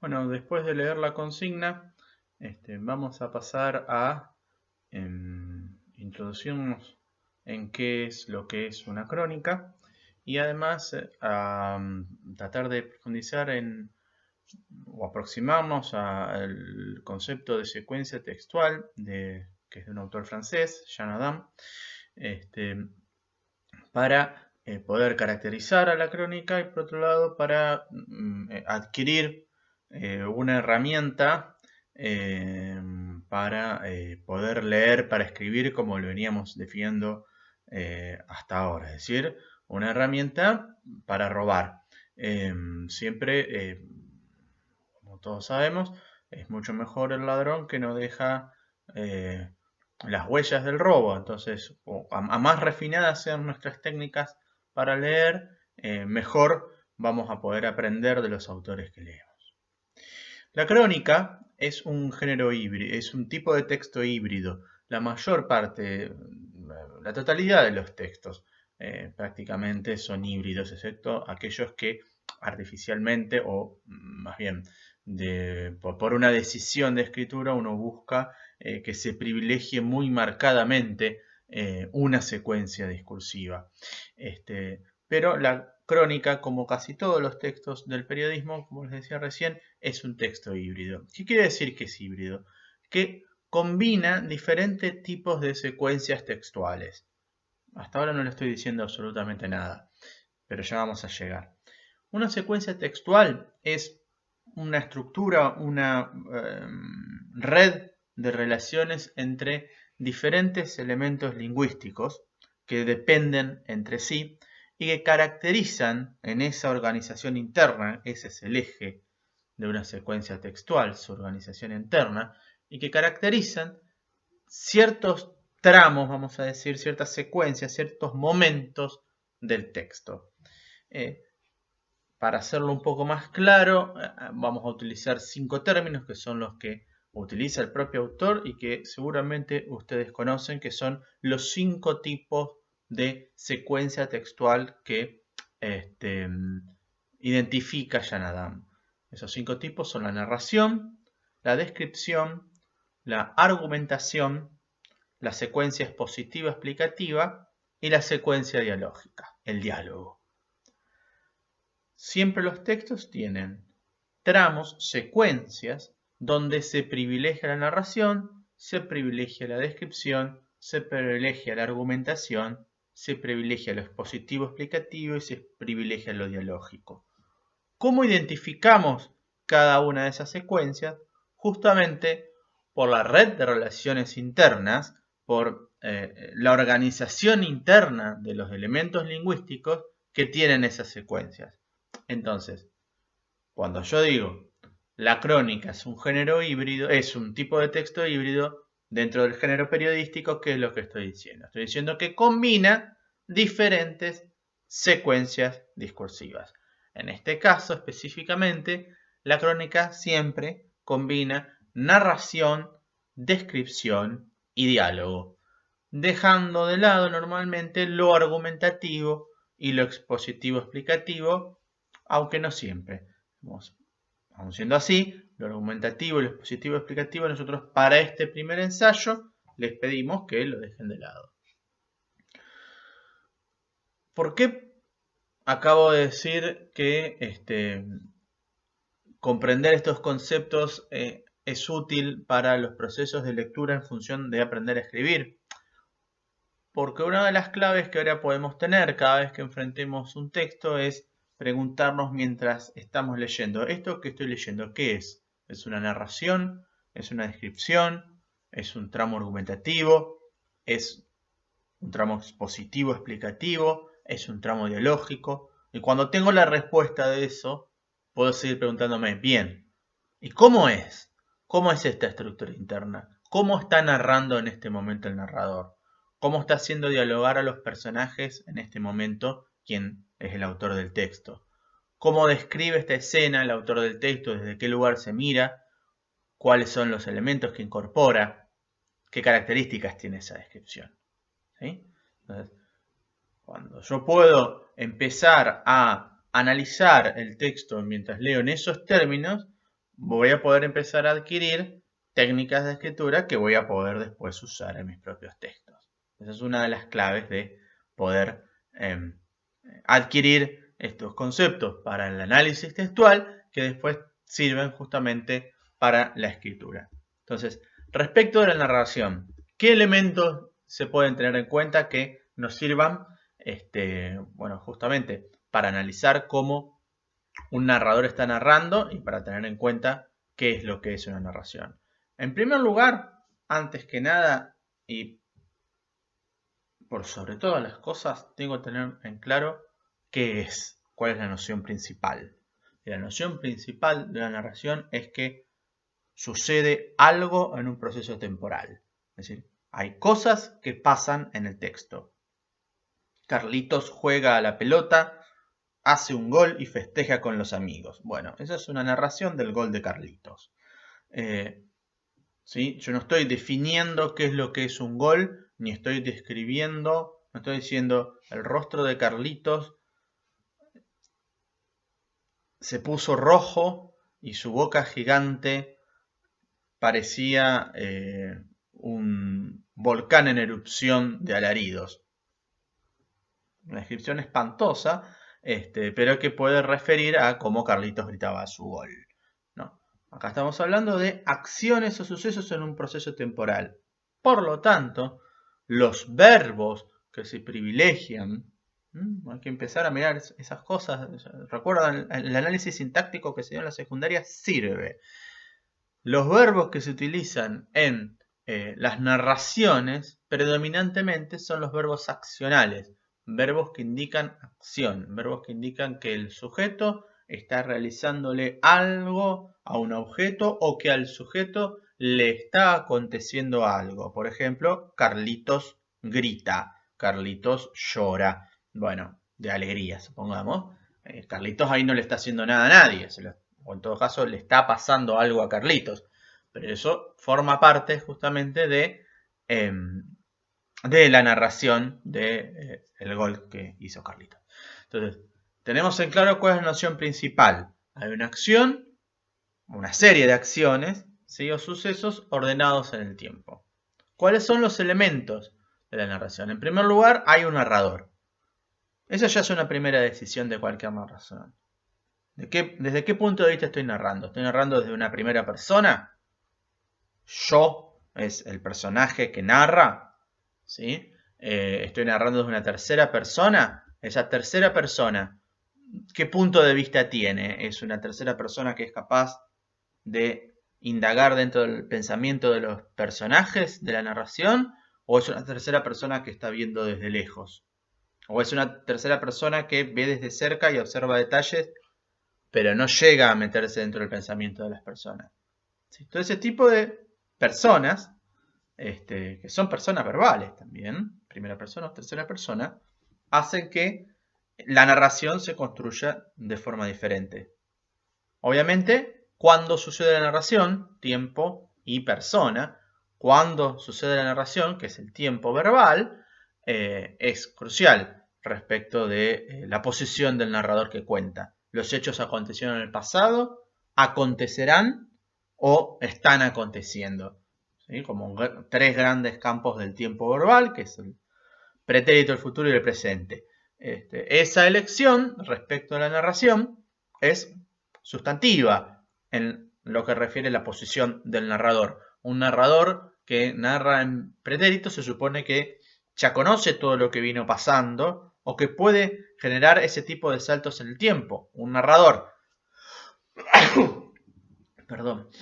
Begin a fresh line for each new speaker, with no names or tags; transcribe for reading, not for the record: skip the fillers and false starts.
Bueno, después de leer la consigna, vamos a pasar a introducirnos en qué es lo que es una crónica y además a tratar de profundizar en o aproximarnos al concepto de secuencia textual que es de un autor francés, Jean Adam, para poder caracterizar a la crónica y por otro lado para adquirir una herramienta para poder leer, para escribir como lo veníamos definiendo hasta ahora, es decir, una herramienta para robar. Siempre, como todos sabemos, es mucho mejor el ladrón que no deja las huellas del robo. Entonces, a más refinadas sean nuestras técnicas para leer, mejor vamos a poder aprender de los autores que leemos. La crónica es un género híbrido, es un tipo de texto híbrido. La mayor parte, la totalidad de los textos prácticamente son híbridos, excepto aquellos que artificialmente o más bien por una decisión de escritura uno busca que se privilegie muy marcadamente una secuencia discursiva. Pero la crónica, como casi todos los textos del periodismo, como les decía recién, es un texto híbrido. ¿Qué quiere decir que es híbrido? Que combina diferentes tipos de secuencias textuales. Hasta ahora no le estoy diciendo absolutamente nada, pero ya vamos a llegar. Una secuencia textual es una estructura, una red de relaciones entre diferentes elementos lingüísticos que dependen entre sí y que caracterizan en esa organización interna, ese es el eje de una secuencia textual, su organización interna, y que caracterizan ciertos tramos, vamos a decir, ciertas secuencias, ciertos momentos del texto. Para hacerlo un poco más claro, vamos a utilizar 5 términos que son los que utiliza el propio autor y que seguramente ustedes conocen, que son los 5 tipos de secuencia textual que identifica Jean Adam. Esos 5 tipos son la narración, la descripción, la argumentación, la secuencia expositiva explicativa y la secuencia dialógica, el diálogo. Siempre los textos tienen tramos, secuencias, donde se privilegia la narración, se privilegia la descripción, se privilegia la argumentación, se privilegia lo expositivo explicativo y se privilegia lo dialógico. ¿Cómo identificamos cada una de esas secuencias? Justamente por la red de relaciones internas, por la organización interna de los elementos lingüísticos que tienen esas secuencias. Entonces, cuando yo digo la crónica es un género híbrido, es un tipo de texto híbrido dentro del género periodístico, ¿qué es lo que estoy diciendo? Estoy diciendo que combina diferentes secuencias discursivas. En este caso específicamente, la crónica siempre combina narración, descripción y diálogo, dejando de lado normalmente lo argumentativo y lo expositivo explicativo, aunque no siempre. Aun siendo así, lo argumentativo y lo expositivo explicativo, nosotros para este primer ensayo les pedimos que lo dejen de lado. ¿Por qué acabo de decir que comprender estos conceptos es útil para los procesos de lectura en función de aprender a escribir? Porque una de las claves que ahora podemos tener cada vez que enfrentemos un texto es preguntarnos mientras estamos leyendo, ¿esto que estoy leyendo qué es? ¿Es una narración? ¿Es una descripción? ¿Es un tramo argumentativo? ¿Es un tramo expositivo explicativo? ¿Es un tramo dialógico? Y cuando tengo la respuesta de eso, puedo seguir preguntándome, bien, ¿y cómo es? ¿Cómo es esta estructura interna? ¿Cómo está narrando en este momento el narrador? ¿Cómo está haciendo dialogar a los personajes en este momento quien es el autor del texto? ¿Cómo describe esta escena el autor del texto? ¿Desde qué lugar se mira? ¿Cuáles son los elementos que incorpora? ¿Qué características tiene esa descripción? ¿Sí? Entonces, cuando yo puedo empezar a analizar el texto mientras leo en esos términos, voy a poder empezar a adquirir técnicas de escritura que voy a poder después usar en mis propios textos. Esa es una de las claves de poder adquirir estos conceptos para el análisis textual que después sirven justamente para la escritura. Entonces, respecto de la narración, ¿qué elementos se pueden tener en cuenta que nos sirvan bueno, justamente para analizar cómo un narrador está narrando y para tener en cuenta qué es lo que es una narración? En primer lugar, antes que nada y por sobre todas las cosas, tengo que tener en claro qué es, cuál es la noción principal. Y la noción principal de la narración es que sucede algo en un proceso temporal. Es decir, hay cosas que pasan en el texto. Carlitos juega a la pelota, hace un gol y festeja con los amigos. Bueno, esa es una narración del gol de Carlitos. ¿Sí? Yo no estoy definiendo qué es lo que es un gol, ni estoy describiendo, no estoy diciendo el rostro de Carlitos se puso rojo y su boca gigante parecía un volcán en erupción de alaridos. Una descripción espantosa, pero que puede referir a cómo Carlitos gritaba su gol. ¿No? Acá estamos hablando de acciones o sucesos en un proceso temporal. Por lo tanto, los verbos que se privilegian, hay que empezar a mirar esas cosas. Recuerdan, el análisis sintáctico que se dio en la secundaria sirve. Los verbos que se utilizan en las narraciones predominantemente son los verbos accionales, verbos que indican acción, verbos que indican que el sujeto está realizándole algo a un objeto o que al sujeto le está aconteciendo algo. Por ejemplo, Carlitos grita, Carlitos llora. Bueno, de alegría, supongamos. Carlitos ahí no le está haciendo nada a nadie, o en todo caso le está pasando algo a Carlitos. Pero eso forma parte justamente de la narración del gol que hizo Carlitos. Entonces, tenemos en claro cuál es la noción principal. Hay una acción, una serie de acciones, ¿sí? O sucesos ordenados en el tiempo. ¿Cuáles son los elementos de la narración? En primer lugar, hay un narrador. Eso ya es una primera decisión de cualquier narración. ¿Desde qué punto de vista estoy narrando? ¿Estoy narrando desde una primera persona? Yo es el personaje que narra, ¿sí? Estoy narrando desde una tercera persona. Esa tercera persona, ¿qué punto de vista tiene? ¿Es una tercera persona que es capaz de indagar dentro del pensamiento de los personajes de la narración? ¿O es una tercera persona que está viendo desde lejos? ¿O es una tercera persona que ve desde cerca y observa detalles, pero no llega a meterse dentro del pensamiento de las personas? ¿Sí? Todo ese tipo de personas, que son personas verbales también, primera persona o tercera persona, hacen que la narración se construya de forma diferente. Obviamente, cuando sucede la narración, tiempo y persona, cuando sucede la narración, que es el tiempo verbal, es crucial respecto de la posición del narrador que cuenta. Los hechos acontecieron en el pasado, acontecerán o están aconteciendo. ¿Sí? Como tres grandes campos del tiempo verbal, que es el pretérito, el futuro y el presente. Esa elección respecto a la narración es sustantiva en lo que refiere a la posición del narrador. Un narrador que narra en pretérito se supone que ya conoce todo lo que vino pasando o que puede generar ese tipo de saltos en el tiempo. Un narrador perdón,